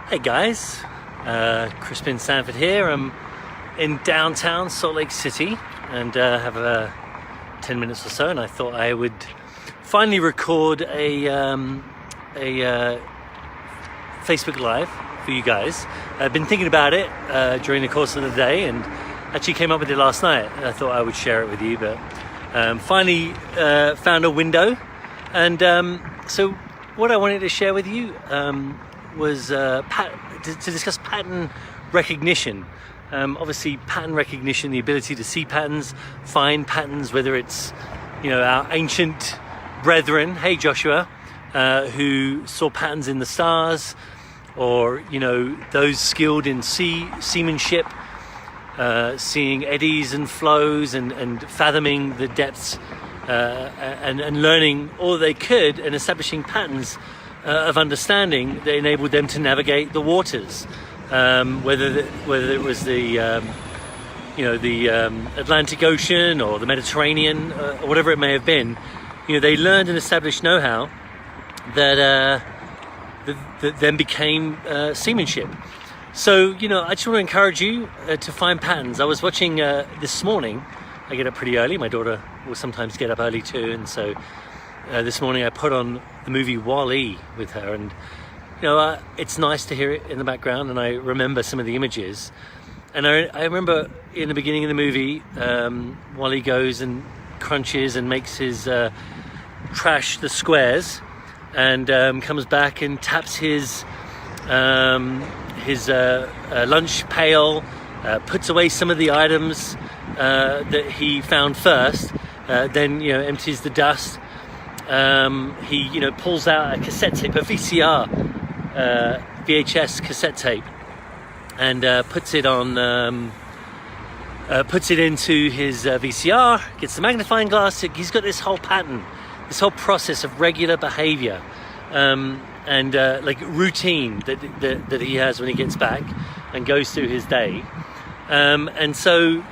Hey guys, Crispin here. I'm in downtown Salt Lake City and have 10 minutes or so, and I thought I would finally record a Facebook Live for you guys. I've been thinking about it during the course of the day and actually came up with it last night. I thought I would share it with you, but finally found a window. And so what I wanted to share with you was to discuss pattern recognition. Obviously pattern recognition, the ability to see patterns, find patterns, whether it's our ancient brethren, hey Joshua, who saw patterns in the stars, or those skilled in seamanship, seeing eddies and flows and fathoming the depths, and learning all they could and establishing patterns of understanding that enabled them to navigate the waters, whether it was the Atlantic Ocean or the Mediterranean, or whatever it may have been. They learned and established know-how that then became seamanship. So I just want to encourage you to find patterns. I was watching this morning. I get up pretty early. My daughter will sometimes get up early too, and so this morning I put on the movie WALL-E with her, and it's nice to hear it in the background, and I remember some of the images. And I remember in the beginning of the movie, WALL-E goes and crunches and makes his trash the squares, and comes back and taps his lunch pail, puts away some of the items that he found first, then empties the dust. He pulls out a cassette tape, a VHS cassette tape, and puts it into his VCR, gets the magnifying glass. He's got this whole pattern, this whole process of regular behavior, and like routine that he has when he gets back and goes through his day. And so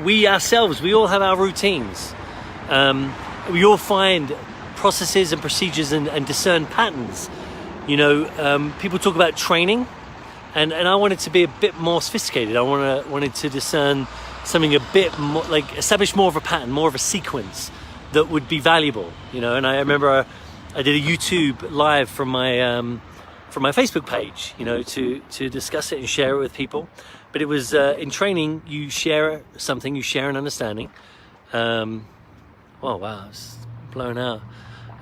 we ourselves, we all have our routines. We all find processes and procedures and discern patterns. People talk about training, and I wanted to be a bit more sophisticated. I wanted to discern something a bit more, like establish more of a pattern, more of a sequence that would be valuable. And I remember I did a YouTube live from my Facebook page, to discuss it and share it with people. But it was in training, you share something, you share an understanding. Oh wow, it's blown out.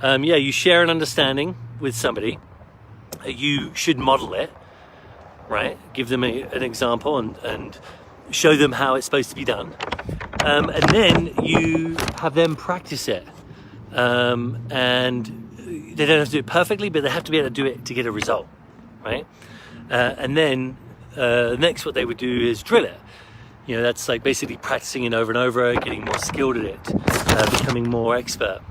You share an understanding with somebody. You should model it, right? Give them an example and show them how it's supposed to be done. And then you have them practice it. And they don't have to do it perfectly, but they have to be able to do it to get a result, right? And then next what they would do is drill it. That's like basically practicing it over and over, getting more skilled at it, becoming more expert.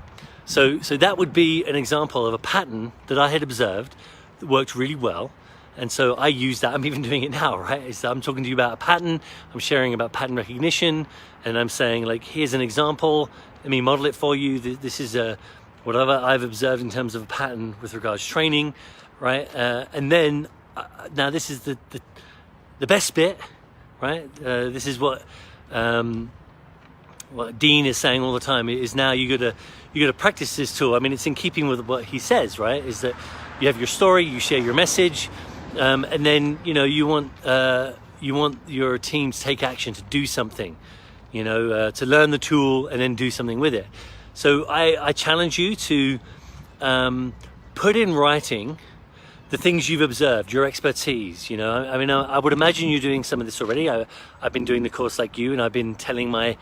So that would be an example of a pattern that I had observed that worked really well. And so I use that. I'm even doing it now, right? I'm talking to you about a pattern. I'm sharing about pattern recognition, and I'm saying, like, here's an example. Let me model it for you. This is whatever I've observed in terms of a pattern with regards to training, right? And then now this is the best bit, right? This is what Dean is saying all the time. Is now you gotta practice this tool. I mean, it's in keeping with what he says, right? Is that you have your story, you share your message, and then you want your team to take action, to do something, to learn the tool and then do something with it. So I challenge you to put in writing the things you've observed, your expertise. I mean, I would imagine you're doing some of this already. I've been doing the course like you, and I've been telling my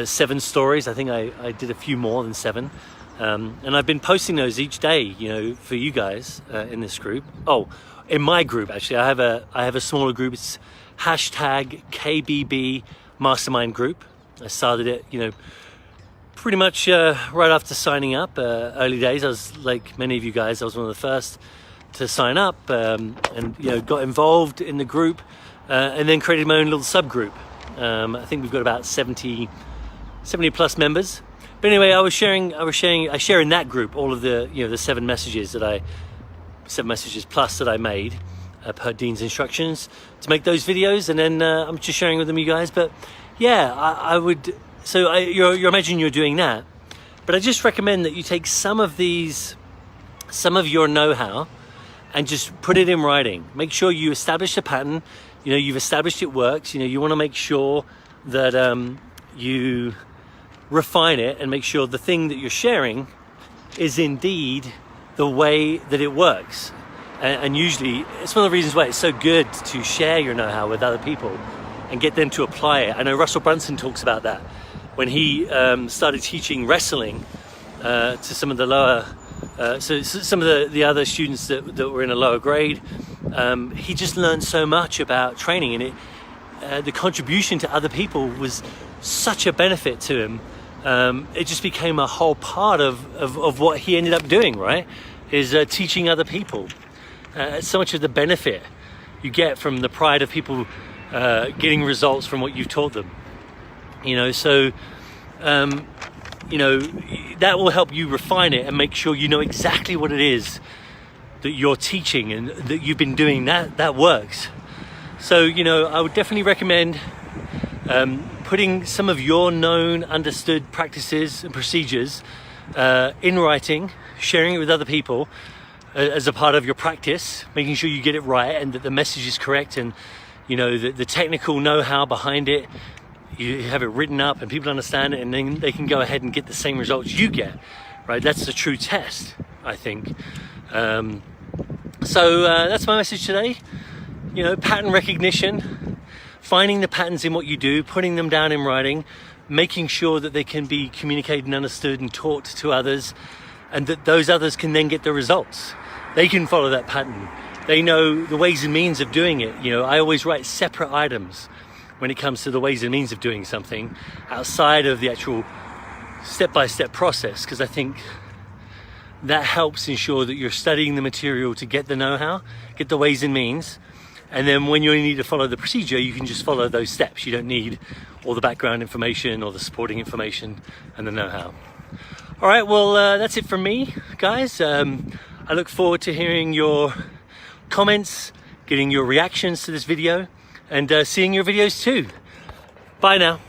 7 stories. I think I did a few more than 7. And I've been posting those each day, for you guys in this group. Oh, in my group, actually, I have a smaller group. It's #KBB Mastermind Group. I started it, pretty much right after signing up. Early days, I was like many of you guys. I was one of the first to sign up, and got involved in the group, and then created my own little subgroup. I think we've got about 70 plus members. But anyway, I share in that group all of the the 7 messages plus that I made, per Dean's instructions to make those videos, and then I'm just sharing with them, you guys. But yeah, I would. So you're imagining you're doing that, but I just recommend that you take some of your know-how and just put it in writing. Make sure you establish a pattern. You know, you've established it works. You know, you want to make sure that you refine it and make sure the thing that you're sharing is indeed the way that it works. And usually it's one of the reasons why it's so good to share your know-how with other people and get them to apply it. I know Russell Brunson talks about that when he started teaching wrestling to some of the lower, so some of the other students that were in a lower grade. He just learned so much about training, and the contribution to other people was such a benefit to him. It just became a whole part of what he ended up doing, right? Is teaching other people. So much of the benefit you get from the pride of people getting results from what you've taught them. You know, so you know, that will help you refine it and make sure you know exactly what it is that you're teaching and that you've been doing. That works. So, you know, I would definitely recommend putting some of your known, understood practices and procedures in writing, sharing it with other people as a part of your practice, making sure you get it right and that the message is correct, and you know the technical know-how behind it, you have it written up and people understand it, and then they can go ahead and get the same results you get, right? That's the true test, I think. So that's my message today. You know, pattern recognition, finding the patterns in what you do, putting them down in writing, making sure that they can be communicated and understood and taught to others, and that those others can then get the results. They can follow that pattern. They know the ways and means of doing it. You know, I always write separate items when it comes to the ways and means of doing something outside of the actual step-by-step process, because I think that helps ensure that you're studying the material to get the know-how, get the ways and means, and then when you only need to follow the procedure, you can just follow those steps. You don't need all the background information or the supporting information and the know-how. All right, well, that's it from me, guys. I look forward to hearing your comments, getting your reactions to this video, and seeing your videos too. Bye now.